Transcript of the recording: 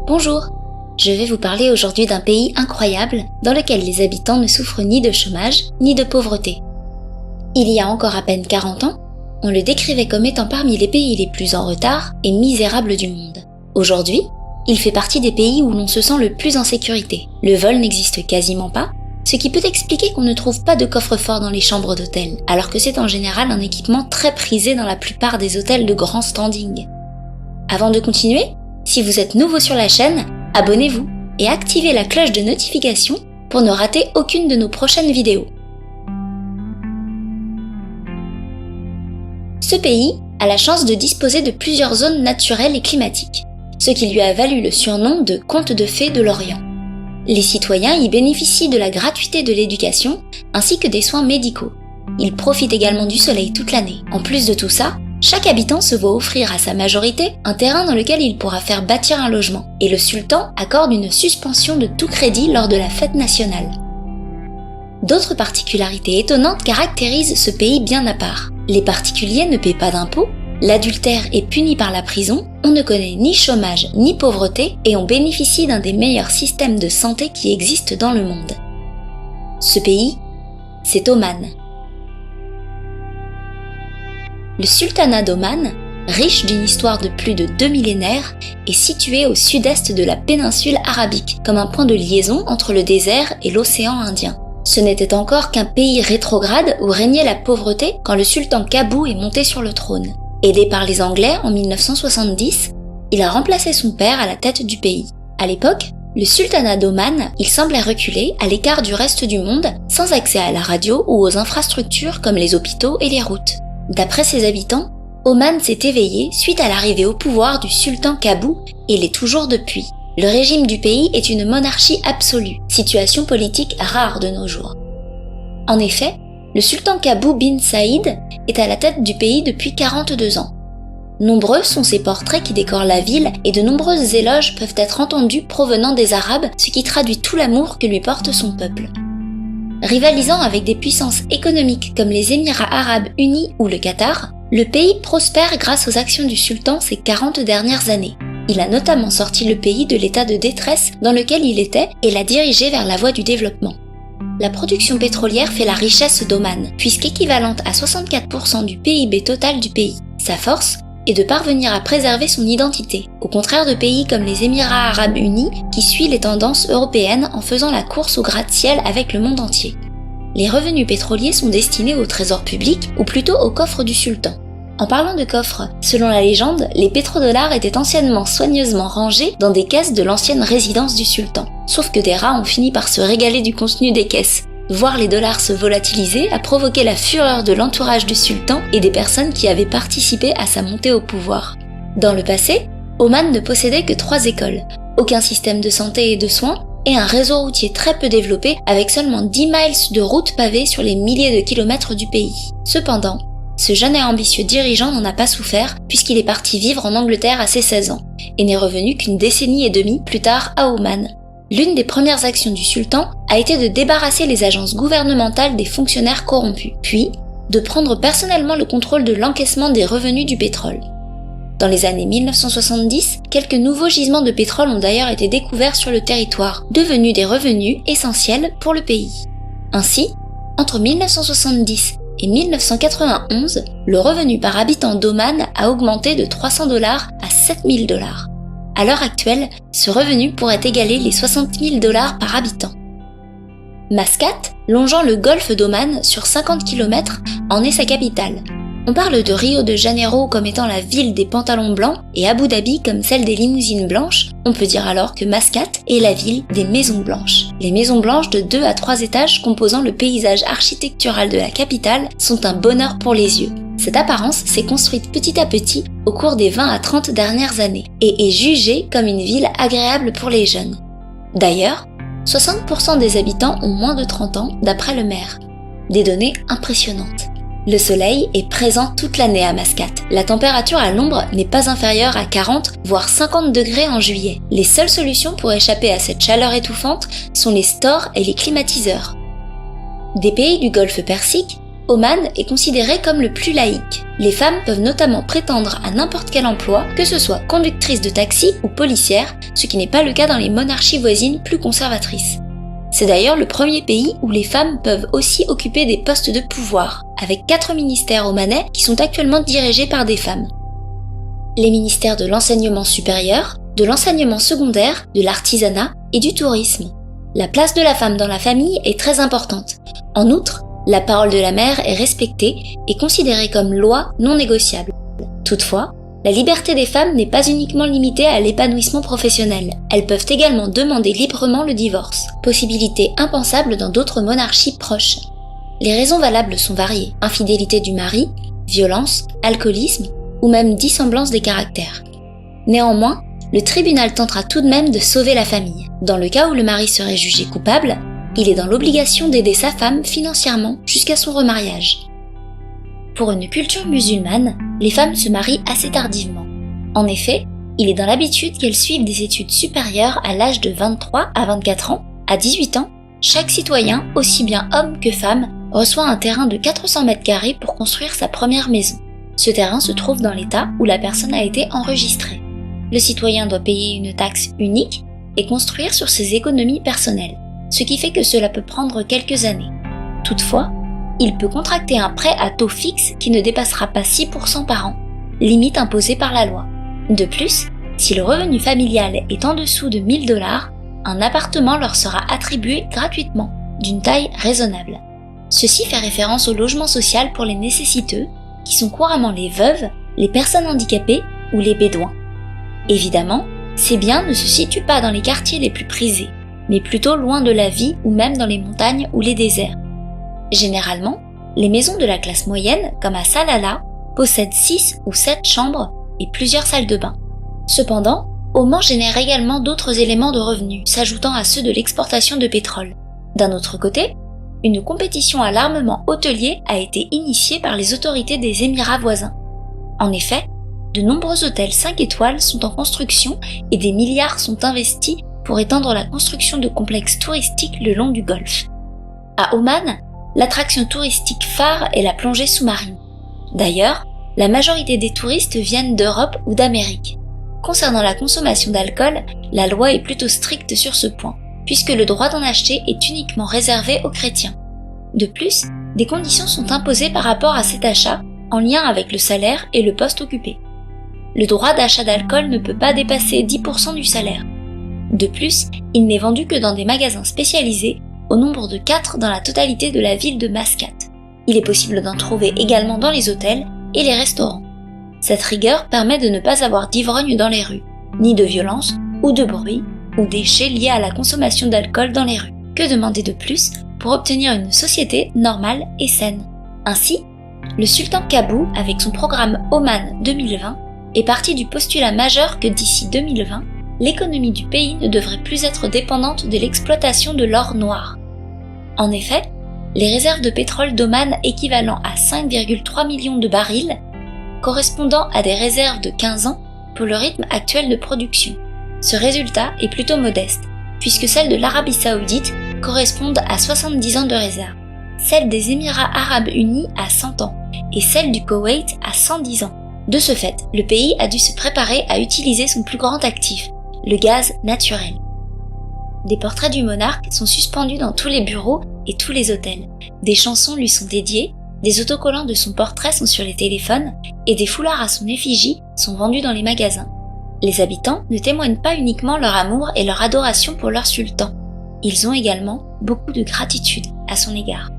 Bonjour, je vais vous parler aujourd'hui d'un pays incroyable dans lequel les habitants ne souffrent ni de chômage ni de pauvreté. Il y a encore à peine 40 ans, on le décrivait comme étant parmi les pays les plus en retard et misérables du monde. Aujourd'hui, il fait partie des pays où l'on se sent le plus en sécurité. Le vol n'existe quasiment pas, ce qui peut expliquer qu'on ne trouve pas de coffre-fort dans les chambres d'hôtel, alors que c'est en général un équipement très prisé dans la plupart des hôtels de grand standing. Avant de continuer, si vous êtes nouveau sur la chaîne, abonnez-vous et activez la cloche de notification pour ne rater aucune de nos prochaines vidéos. Ce pays a la chance de disposer de plusieurs zones naturelles et climatiques, ce qui lui a valu le surnom de conte de fées de l'Orient. Les citoyens y bénéficient de la gratuité de l'éducation ainsi que des soins médicaux. Ils profitent également du soleil toute l'année. En plus de tout ça, chaque habitant se voit offrir à sa majorité un terrain dans lequel il pourra faire bâtir un logement, et le sultan accorde une suspension de tout crédit lors de la fête nationale. D'autres particularités étonnantes caractérisent ce pays bien à part. Les particuliers ne paient pas d'impôts, l'adultère est puni par la prison, on ne connaît ni chômage ni pauvreté et on bénéficie d'un des meilleurs systèmes de santé qui existent dans le monde. Ce pays, c'est Oman. Le sultanat d'Oman, riche d'une histoire de plus de 2 millénaires, est situé au sud-est de la péninsule arabique, comme un point de liaison entre le désert et l'océan Indien. Ce n'était encore qu'un pays rétrograde où régnait la pauvreté quand le sultan Kabou est monté sur le trône. Aidé par les Anglais en 1970, il a remplacé son père à la tête du pays. À l'époque, le sultanat d'Oman, il semblait reculer à l'écart du reste du monde, sans accès à la radio ou aux infrastructures comme les hôpitaux et les routes. D'après ses habitants, Oman s'est éveillé suite à l'arrivée au pouvoir du sultan Kabou et l'est toujours depuis. Le régime du pays est une monarchie absolue, situation politique rare de nos jours. En effet, le sultan Kabou bin Saïd est à la tête du pays depuis 42 ans. Nombreux sont ses portraits qui décorent la ville et de nombreuses éloges peuvent être entendus provenant des Arabes, ce qui traduit tout l'amour que lui porte son peuple. Rivalisant avec des puissances économiques comme les Émirats arabes unis ou le Qatar, le pays prospère grâce aux actions du sultan ces 40 dernières années. Il a notamment sorti le pays de l'état de détresse dans lequel il était et l'a dirigé vers la voie du développement. La production pétrolière fait la richesse d'Oman, puisqu'équivalente à 64% du PIB total du pays. Sa force est de parvenir à préserver son identité, au contraire de pays comme les Émirats arabes unis qui suivent les tendances européennes en faisant la course au gratte-ciel avec le monde entier. Les revenus pétroliers sont destinés au trésor public ou plutôt au coffre du sultan. En parlant de coffre, selon la légende, les pétrodollars étaient anciennement soigneusement rangés dans des caisses de l'ancienne résidence du sultan. Sauf que des rats ont fini par se régaler du contenu des caisses. Voir les dollars se volatiliser a provoqué la fureur de l'entourage du sultan et des personnes qui avaient participé à sa montée au pouvoir. Dans le passé, Oman ne possédait que 3 écoles, aucun système de santé et de soins, et un réseau routier très peu développé avec seulement 10 miles de routes pavées sur les milliers de kilomètres du pays. Cependant, ce jeune et ambitieux dirigeant n'en a pas souffert puisqu'il est parti vivre en Angleterre à ses 16 ans et n'est revenu qu'une décennie et demie plus tard à Oman. L'une des premières actions du sultan a été de débarrasser les agences gouvernementales des fonctionnaires corrompus, puis de prendre personnellement le contrôle de l'encaissement des revenus du pétrole. Dans les années 1970, quelques nouveaux gisements de pétrole ont d'ailleurs été découverts sur le territoire, devenus des revenus essentiels pour le pays. Ainsi, entre 1970 et 1991, le revenu par habitant d'Oman a augmenté de $300 à $7 000. À l'heure actuelle, ce revenu pourrait égaler les $60 000 par habitant. Mascate, longeant le golfe d'Oman sur 50 km, en est sa capitale. On parle de Rio de Janeiro comme étant la ville des pantalons blancs et Abu Dhabi comme celle des limousines blanches, on peut dire alors que Mascate est la ville des maisons blanches. Les maisons blanches de 2 à 3 étages composant le paysage architectural de la capitale sont un bonheur pour les yeux. Cette apparence s'est construite petit à petit au cours des 20 à 30 dernières années et est jugée comme une ville agréable pour les jeunes. D'ailleurs, 60% des habitants ont moins de 30 ans d'après le maire. Des données impressionnantes. Le soleil est présent toute l'année à Mascate. La température à l'ombre n'est pas inférieure à 40 voire 50 degrés en juillet. Les seules solutions pour échapper à cette chaleur étouffante sont les stores et les climatiseurs. Des pays du Golfe Persique, Oman est considéré comme le plus laïque. Les femmes peuvent notamment prétendre à n'importe quel emploi, que ce soit conductrice de taxi ou policière, ce qui n'est pas le cas dans les monarchies voisines plus conservatrices. C'est d'ailleurs le premier pays où les femmes peuvent aussi occuper des postes de pouvoir, avec 4 ministères omanais qui sont actuellement dirigés par des femmes. Les ministères de l'enseignement supérieur, de l'enseignement secondaire, de l'artisanat et du tourisme. La place de la femme dans la famille est très importante. En outre, la parole de la mère est respectée et considérée comme loi non négociable. Toutefois, la liberté des femmes n'est pas uniquement limitée à l'épanouissement professionnel. Elles peuvent également demander librement le divorce, possibilité impensable dans d'autres monarchies proches. Les raisons valables sont variées, infidélité du mari, violence, alcoolisme ou même dissemblance des caractères. Néanmoins, le tribunal tentera tout de même de sauver la famille. Dans le cas où le mari serait jugé coupable, il est dans l'obligation d'aider sa femme financièrement jusqu'à son remariage. Pour une culture musulmane, les femmes se marient assez tardivement. En effet, il est dans l'habitude qu'elles suivent des études supérieures à l'âge de 23 à 24 ans. À 18 ans, chaque citoyen, aussi bien homme que femme, reçoit un terrain de 400 mètres carrés pour construire sa première maison. Ce terrain se trouve dans l'état où la personne a été enregistrée. Le citoyen doit payer une taxe unique et construire sur ses économies personnelles, ce qui fait que cela peut prendre quelques années. Toutefois, il peut contracter un prêt à taux fixe qui ne dépassera pas 6% par an, limite imposée par la loi. De plus, si le revenu familial est en dessous de 1 000 $, un appartement leur sera attribué gratuitement, d'une taille raisonnable. Ceci fait référence au logement social pour les nécessiteux, qui sont couramment les veuves, les personnes handicapées ou les bédouins. Évidemment, ces biens ne se situent pas dans les quartiers les plus prisés, mais plutôt loin de la vie ou même dans les montagnes ou les déserts. Généralement, les maisons de la classe moyenne, comme à Salalah, possèdent 6 ou 7 chambres et plusieurs salles de bain. Cependant, Oman génère également d'autres éléments de revenus, s'ajoutant à ceux de l'exportation de pétrole. D'un autre côté, une compétition à l'armement hôtelier a été initiée par les autorités des Émirats voisins. En effet, de nombreux hôtels 5 étoiles sont en construction et des milliards sont investis pour étendre la construction de complexes touristiques le long du Golfe. À Oman, l'attraction touristique phare est la plongée sous-marine. D'ailleurs, la majorité des touristes viennent d'Europe ou d'Amérique. Concernant la consommation d'alcool, la loi est plutôt stricte sur ce point, puisque le droit d'en acheter est uniquement réservé aux chrétiens. De plus, des conditions sont imposées par rapport à cet achat en lien avec le salaire et le poste occupé. Le droit d'achat d'alcool ne peut pas dépasser 10% du salaire. De plus, il n'est vendu que dans des magasins spécialisés, au nombre de 4 dans la totalité de la ville de Mascate. Il est possible d'en trouver également dans les hôtels et les restaurants. Cette rigueur permet de ne pas avoir d'ivrogne dans les rues, ni de violence ou de bruit ou déchets liés à la consommation d'alcool dans les rues. Que demander de plus pour obtenir une société normale et saine? Ainsi, le sultan Kabou, avec son programme Oman 2020, est parti du postulat majeur que d'ici 2020, l'économie du pays ne devrait plus être dépendante de l'exploitation de l'or noir. En effet, les réserves de pétrole d'Oman équivalent à 5,3 millions de barils, correspondant à des réserves de 15 ans pour le rythme actuel de production. Ce résultat est plutôt modeste, puisque celles de l'Arabie Saoudite correspondent à 70 ans de réserve, celles des Émirats Arabes Unis à 100 ans et celles du Koweït à 110 ans. De ce fait, le pays a dû se préparer à utiliser son plus grand actif, le gaz naturel. Des portraits du monarque sont suspendus dans tous les bureaux et tous les hôtels. Des chansons lui sont dédiées, des autocollants de son portrait sont sur les téléphones et des foulards à son effigie sont vendus dans les magasins. Les habitants ne témoignent pas uniquement leur amour et leur adoration pour leur sultan. Ils ont également beaucoup de gratitude à son égard.